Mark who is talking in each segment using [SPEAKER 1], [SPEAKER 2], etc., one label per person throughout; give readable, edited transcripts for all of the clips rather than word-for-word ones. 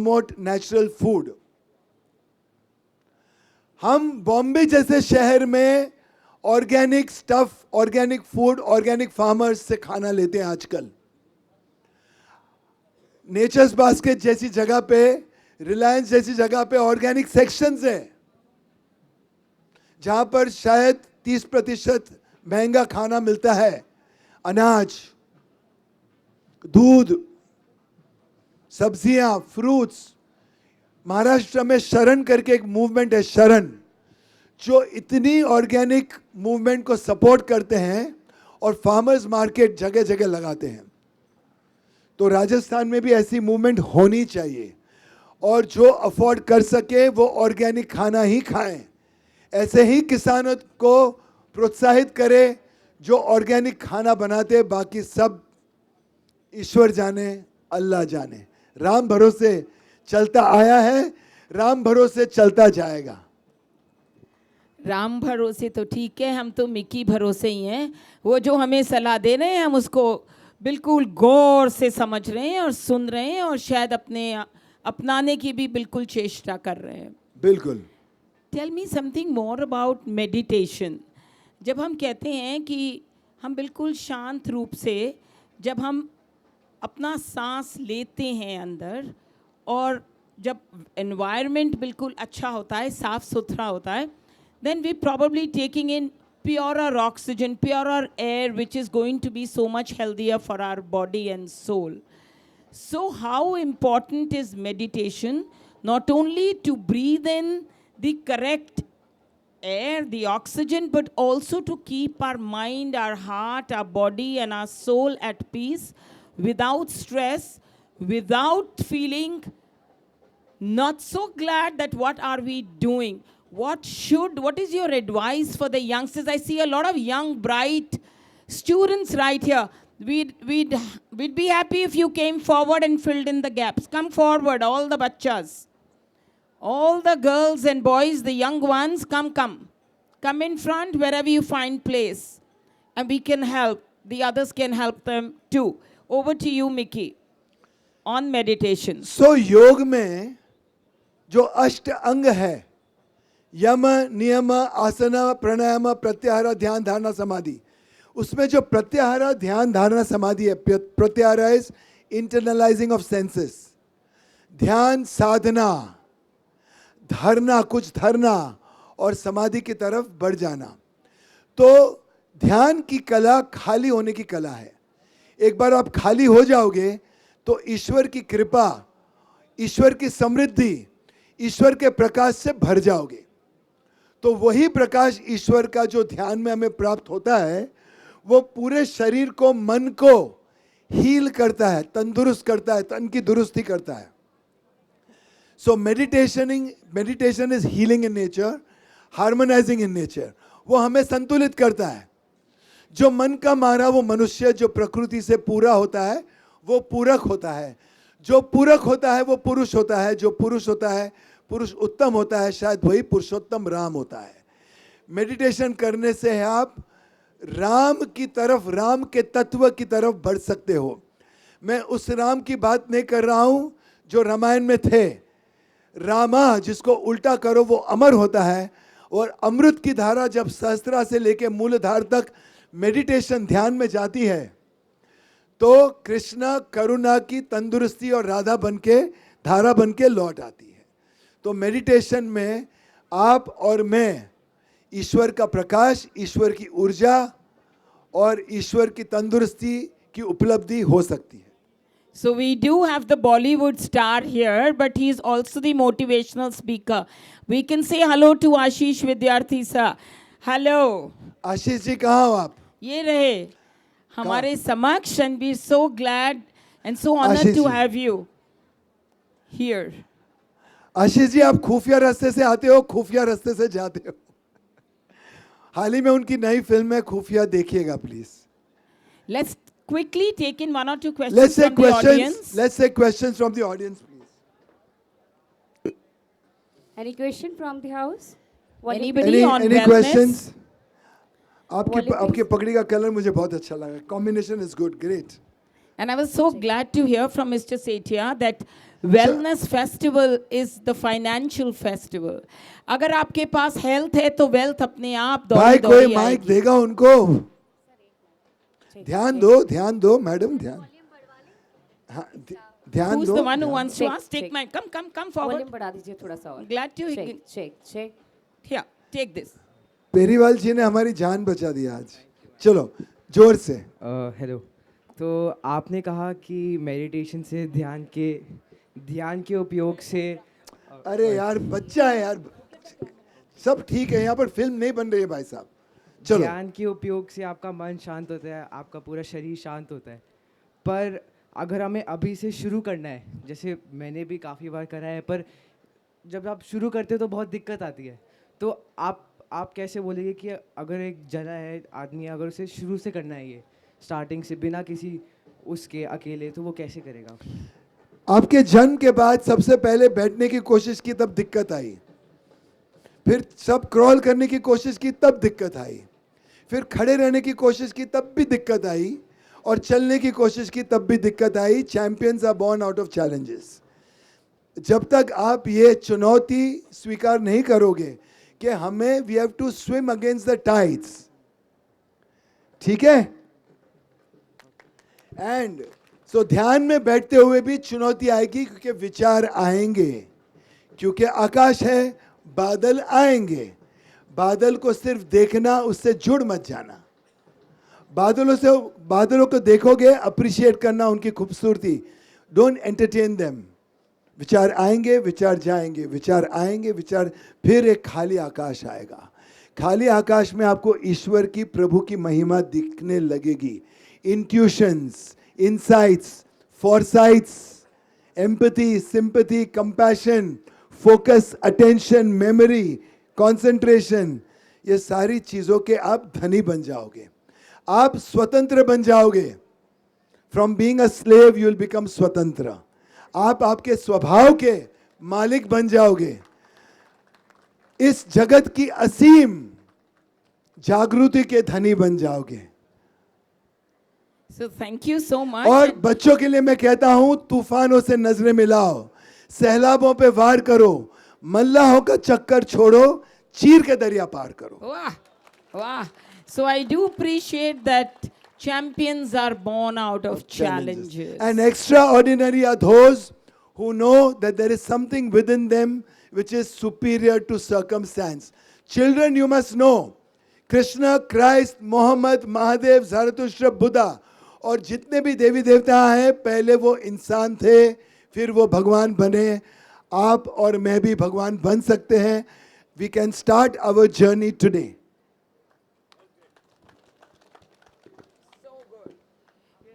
[SPEAKER 1] promote natural food. हम बॉम्बे जैसे शहर में organic stuff, organic food, organic farmers से खाना लेते हैं आजकल. नेचर्स बास्केट जैसी जगह पे, रिलायंस जैसी जगह पे ऑर्गेनिक सेक्शंस है जहां पर शायद 30% महंगा खाना मिलता है. अनाज, दूध, सब्जियां, फ्रूट्स. महाराष्ट्र में शरण करके एक मूवमेंट है, शरण, जो इतनी ऑर्गेनिक मूवमेंट को सपोर्ट करते हैं और फार्मर्स मार्केट जगह जगह लगाते हैं. तो राजस्थान में भी ऐसी मूवमेंट होनी चाहिए और जो अफोर्ड कर सके वो ऑर्गेनिक खाना ही खाएं. ऐसे ही किसानों को प्रोत्साहित करें जो ऑर्गेनिक खाना बनाते. बाकी सब ईश्वर जाने, अल्लाह जाने. राम भरोसे चलता आया है, राम भरोसे चलता जाएगा.
[SPEAKER 2] राम भरोसे तो ठीक है, हम तो मिकी भरोसे ही हैं. वो जो हमें सलाह दे रहे हैं हम उसको बिल्कुल गौर से समझ रहे हैं और सुन रहे हैं और शायद अपनाने की भी बिल्कुल चेष्टा कर रहे हैं.
[SPEAKER 1] बिल्कुल.
[SPEAKER 2] Tell me something more about meditation. जब हम कहते हैं कि हम बिल्कुल शांत रूप से जब हम अपना सांस लेते हैं अंदर और जब एनवायरनमेंट बिल्कुल अच्छा होता है, साफ सुथरा होता है, then we probably taking in purer oxygen, purer air, which is going to be so much healthier for our body and soul. So how important is meditation? Not only to breathe in the correct air, the oxygen, but also to keep our mind, our heart, our body and our soul at peace, without stress, without feeling not so glad that what are we doing. What is your advice for the youngsters? I see a lot of young, bright students right here. We'd be happy if you came forward and filled in the gaps. Come forward, all the bachas. All the girls and boys, the young ones, come. Come in front wherever you find place. And we can help. The others can help them too. Over to you, Mickey, on meditation.
[SPEAKER 1] So, योग में जो अष्ट अंग है, यम, नियम, आसन, प्राणायाम, प्रत्याहार, ध्यान, धारणा, समाधि, उसमें जो प्रत्याहार, ध्यान, धारणा, समाधि है, प्रत्याहार इज इंटरनलाइजिंग ऑफ सेंसेस, ध्यान साधना, धारणा कुछ धरना और समाधि की तरफ बढ़ जाना. तो ध्यान की कला खाली होने की कला है. एक बार आप खाली हो जाओगे तो ईश्वर की कृपा, ईश्वर की समृद्धि, ईश्वर के प्रकाश से भर जाओगे. तो वही प्रकाश ईश्वर का जो ध्यान में हमें प्राप्त होता है वो पूरे शरीर को, मन को हील करता है, तंदुरुस्त करता है, तन की दुरुस्ती करता है. So meditation is healing in nature, harmonising in nature. वो हमें संतुलित करता है. जो मन का मारा वो मनुष्य जो प्रकृति से पूरा होता है वो पूरक होता है. जो पूरक होता है वो पुरुष होता है. जो पुरुष होता है, पुरुष उत्तम होता है, शायद वही पुरुषोत्तम राम होता है. मेडिटेशन करने से आप राम की तरफ, राम के तत्व की तरफ बढ़ सकते हो. मैं उस राम की बात नहीं कर रहा हूं जो रामायण में थे. रामा जिसको उल्टा करो वो अमर होता है. और अमृत की धारा जब सहस्त्रा से लेके मूलधार तक मेडिटेशन ध्यान में जाती है तो कृष्णा करुणा की तंदुरुस्ती और राधा बनके, धारा बनके लौट आती है. तो मेडिटेशन में आप और मैं ईश्वर का प्रकाश, ईश्वर की ऊर्जा और ईश्वर की तंदुरुस्ती की उपलब्धि हो सकती है.
[SPEAKER 2] So we do have the Bollywood star here, but he is also the motivational speaker. We can say hello to Ashish Vidyarthi sir. Hello.
[SPEAKER 1] Ashish ji कहाँ हो आप?
[SPEAKER 2] ये रहे हमारे समक्ष, and we are so glad and so honored
[SPEAKER 1] Ashish
[SPEAKER 2] to
[SPEAKER 1] ji.
[SPEAKER 2] have you here.
[SPEAKER 1] Ashish ji आप खुफिया रास्ते से आते हो, खुफिया रास्ते से जाते हो. हाल ही में उनकी नई फिल्म है खुफिया, देखिएगा please.
[SPEAKER 2] Let's quickly take in one or two questions
[SPEAKER 1] Let's take
[SPEAKER 2] from the audience.
[SPEAKER 1] questions. Let's take questions from the audience, please.
[SPEAKER 3] Any question from the house?
[SPEAKER 2] Anybody on
[SPEAKER 1] any
[SPEAKER 2] wellness?
[SPEAKER 1] questions? आपकी
[SPEAKER 3] Volunteers?
[SPEAKER 1] आपकी पगड़ी का colour मुझे बहुत अच्छा लगा. Combination is good, great.
[SPEAKER 2] And I was so glad to hear from Mr. Sethia that wellness festival is the financial festival. अगर आपके पास हेल्थ है तो वेल्थ अपने आप
[SPEAKER 1] भाई
[SPEAKER 2] दौड़ी
[SPEAKER 1] कोई
[SPEAKER 2] दौड़ी
[SPEAKER 1] माइक
[SPEAKER 2] आएगी.
[SPEAKER 1] देगा उनको? ध्यान दो मैडम, ध्यान. हाँ, ध्यान
[SPEAKER 2] Who's
[SPEAKER 1] दो.
[SPEAKER 2] the one who
[SPEAKER 1] ध्यान
[SPEAKER 2] wants
[SPEAKER 3] Check,
[SPEAKER 2] to ask? Take
[SPEAKER 3] check.
[SPEAKER 2] my come forward.
[SPEAKER 3] Volume बढ़ा दीजिए थोड़ा सा और.
[SPEAKER 2] Glad to
[SPEAKER 3] check.
[SPEAKER 2] here. Take this.
[SPEAKER 1] Periwal जी ने हमारी जान बचा दी आज. चलो जोर से.
[SPEAKER 4] हेलो। तो आपने कहा कि मेडिटेशन से ध्यान के उपयोग से
[SPEAKER 1] अरे यार बच्चा है यार, सब ठीक है, यहाँ पर फिल्म नहीं बन रही है भाई साहब. चलो.
[SPEAKER 4] ध्यान के उपयोग से आपका मन शांत होता है, आपका पूरा शरीर शांत होता है। पर अगर हमें अभी से शुरू करना है, जैसे मैंने भी काफ़ी बार करा है, पर जब आप शुरू करते हो तो बहुत दिक्कत आती है। तो आप कैसे बोलेंगे कि अगर एक जना है आदमी, अगर उसे शुरू से करना है ये स्टार्टिंग से बिना किसी उसके अकेले, तो वो कैसे करेगा?
[SPEAKER 1] आपके जन्म के बाद सबसे पहले बैठने की कोशिश की तब दिक्कत आई, फिर सब क्रॉल करने की कोशिश की तब दिक्कत आई, फिर खड़े रहने की कोशिश की तब भी दिक्कत आई, और चलने की कोशिश की तब भी दिक्कत आई. Champions are born out of challenges. जब तक आप ये चुनौती स्वीकार नहीं करोगे कि हमें we have to swim against the tides, ठीक है? एंड सो ध्यान में बैठते हुए भी चुनौती आएगी, क्योंकि विचार आएंगे, क्योंकि आकाश है, बादल आएंगे. बादल को सिर्फ देखना, उससे जुड़ मत जाना. बादलों को देखोगे, अप्रिशिएट करना उनकी खूबसूरती. Don't entertain them. विचार आएंगे, विचार जाएंगे, विचार आएंगे, विचार, फिर एक खाली आकाश आएगा. खाली आकाश में आपको ईश्वर की, प्रभु की महिमा दिखने लगेगी. Intuitions, insights, foresights, empathy, sympathy, compassion, focus, attention, memory, concentration, ये सारी चीज़ों के आप धनी बन जाओगे. आप स्वतंत्र बन जाओगे. From being a slave you will become स्वतंत्र. आप आपके स्वभाव के मालिक बन जाओगे. इस जगत की असीम जागृति के धनी बन जाओगे.
[SPEAKER 2] So thank you so much.
[SPEAKER 1] और बच्चों के लिए मैं कहता हूं, तूफानों से नजरें मिलाओ, सैलाबों पे वार करो, मल्लाहों का चक्कर छोड़ो, चीर के दरिया पार करो.
[SPEAKER 2] Wow. So I do appreciate that champions are born out of challenges.
[SPEAKER 1] And extraordinary are those who know that there is something within them which is superior to circumstance. Children, you must know, Krishna, Christ, Muhammad, Mahadev, Zarathustra, Buddha, और जितने भी देवी देवता हैं, पहले वो इंसान थे, फिर वो भगवान बने. आप और मैं भी भगवान बन सकते हैं. We can start our journey today.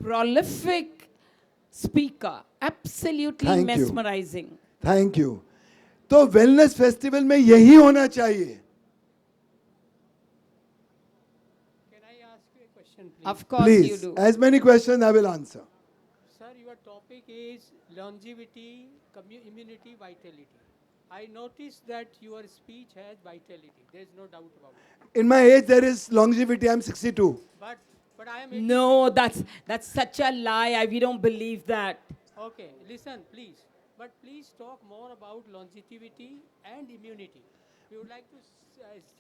[SPEAKER 2] Prolific speaker, absolutely
[SPEAKER 1] Thank you.
[SPEAKER 2] mesmerizing.
[SPEAKER 1] Thank you. तो वेलनेस फेस्टिवल में यही होना चाहिए.
[SPEAKER 5] Can I ask you a question, please?
[SPEAKER 2] Of course you
[SPEAKER 1] Please,
[SPEAKER 2] do.
[SPEAKER 1] as many questions I will answer.
[SPEAKER 5] Sir, your topic is longevity, immunity, vitality. I noticed that your speech has vitality. There is no doubt about it.
[SPEAKER 1] In my age, there is longevity. I'm 62.
[SPEAKER 5] But I am 86.
[SPEAKER 2] No, that's such a lie. We don't believe that.
[SPEAKER 5] Okay, listen, please. But please talk more about longevity and immunity. We would like to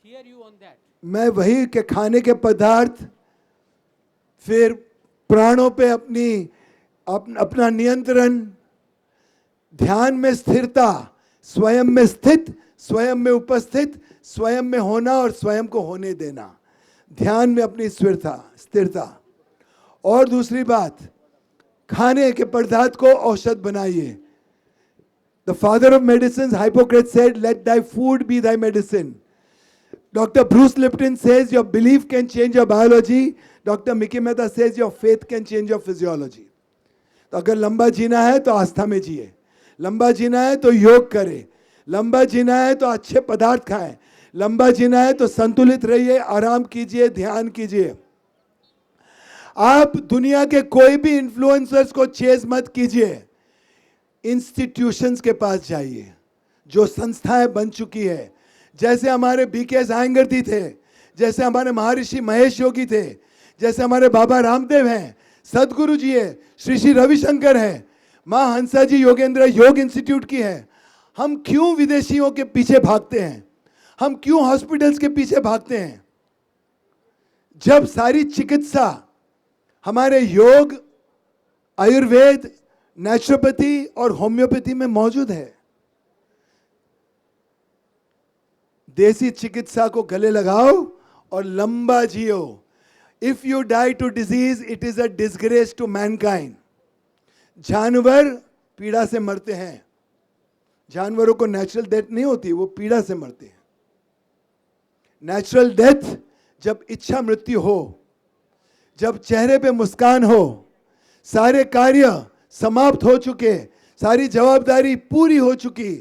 [SPEAKER 5] hear you on that.
[SPEAKER 1] मैं वही के खाने के पदार्थ, फिर प्राणों पे अपना नियंत्रण, ध्यान में स्थिरता, स्वयं में स्थित, स्वयं में उपस्थित, स्वयं में होना और स्वयं को होने देना. ध्यान में अपनी स्थिरता. और दूसरी बात, खाने के पदार्थ को औषध बनाइए. The father of medicines, Hippocrates, said, "Let thy food be thy medicine." Dr. Bruce Lipton says, "Your belief can change your biology." Dr. Mickey Mehta says, "Your faith can change your physiology." तो अगर लंबा जीना है तो आस्था में जिए, लंबा जीना है तो योग करें, लंबा जीना है तो अच्छे पदार्थ खाएं, लंबा जीना है तो संतुलित रहिए, आराम कीजिए, ध्यान कीजिए. आप दुनिया के कोई भी इन्फ्लुएंसर्स को चेज मत कीजिए. इंस्टीट्यूशंस के पास जाइए, जो संस्थाएं बन चुकी है, जैसे हमारे बीके सायंगरती थे, जैसे हमारे महर्षि महेश योगी थे, जैसे हमारे बाबा रामदेव हैं. सदगुरु जी है, श्री श्री रविशंकर है, माँ हंसा जी योगेंद्र योग इंस्टीट्यूट की है। हम क्यों विदेशियों के पीछे भागते हैं? हम क्यों हॉस्पिटल्स के पीछे भागते हैं? जब सारी चिकित्सा हमारे योग, आयुर्वेद, नेचुरोपैथी और होम्योपैथी में मौजूद है। देसी चिकित्सा को गले लगाओ और लंबा जियो। If you die to disease it is a disgrace to mankind. जानवर पीड़ा से मरते हैं, जानवरों को नेचुरल डेथ नहीं होती, वो पीड़ा से मरते हैं। नेचुरल डेथ जब इच्छा मृत्यु हो, जब चेहरे पे मुस्कान हो, सारे कार्य समाप्त हो चुके, सारी जवाबदारी पूरी हो चुकी,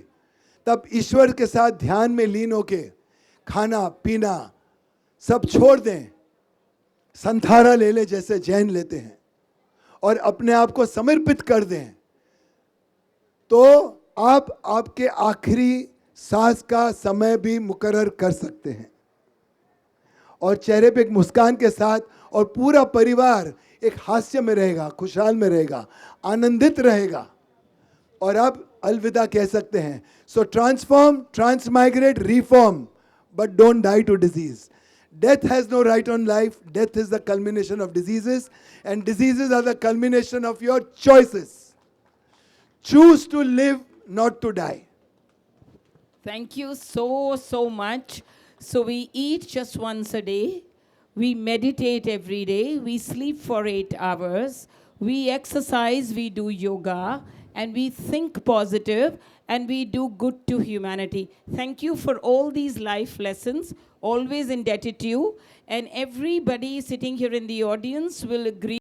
[SPEAKER 1] तब ईश्वर के साथ ध्यान में लीन होके खाना पीना सब छोड़ दें, संथारा ले ले जैसे जैन लेते हैं, और अपने आप को समर्पित कर दें, तो आप आपके आखिरी सांस का समय भी मुकर्रर कर सकते हैं। और चेहरे पे एक मुस्कान के साथ, और पूरा परिवार एक हास्य में रहेगा, खुशहाल में रहेगा, आनंदित रहेगा, और आप अलविदा कह सकते हैं। So transform, transmigrate, reform, but don't die to disease. Death has no right on life. Death is the culmination of diseases, and diseases are the culmination of your choices. Choose to live, not to die.
[SPEAKER 2] Thank you so much. So we eat just once a day. We meditate every day. We sleep for 8 hours. We exercise, we do yoga, and we think positive, and we do good to humanity. Thank you for all these life lessons. Always indebted to you. And everybody sitting here in the audience will agree.